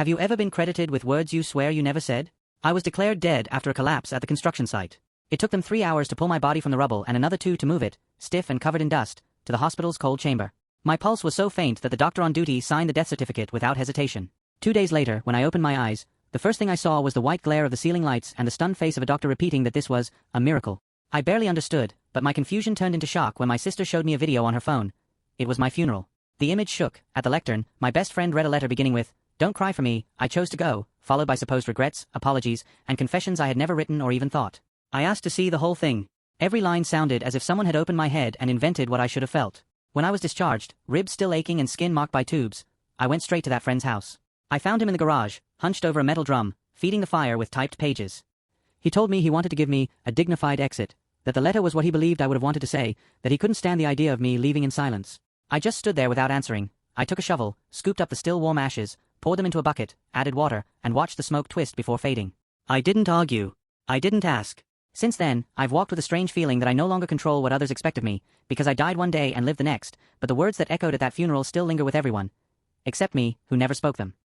Have you ever been credited with words you swear you never said? I was declared dead after a collapse at the construction site. It took them 3 hours to pull my body from the rubble and another 2 to move it, stiff and covered in dust, to the hospital's cold chamber. My pulse was so faint that the doctor on duty signed the death certificate without hesitation. 2 days later, when I opened my eyes, the first thing I saw was the white glare of the ceiling lights and the stunned face of a doctor repeating that this was a miracle. I barely understood, but my confusion turned into shock when my sister showed me a video on her phone. It was my funeral. The image shook. At the lectern, my best friend read a letter beginning with, "Don't cry for me, I chose to go," followed by supposed regrets, apologies, and confessions I had never written or even thought. I asked to see the whole thing. Every line sounded as if someone had opened my head and invented what I should have felt. When I was discharged, ribs still aching and skin marked by tubes, I went straight to that friend's house. I found him in the garage, hunched over a metal drum, feeding the fire with typed pages. He told me he wanted to give me a dignified exit, that the letter was what he believed I would have wanted to say, that he couldn't stand the idea of me leaving in silence. I just stood there without answering. I took a shovel, scooped up the still warm ashes, poured them into a bucket, added water, and watched the smoke twist before fading. I didn't argue. I didn't ask. Since then, I've walked with a strange feeling that I no longer control what others expect of me, because I died one day and lived the next, but the words that echoed at that funeral still linger with everyone. Except me, who never spoke them.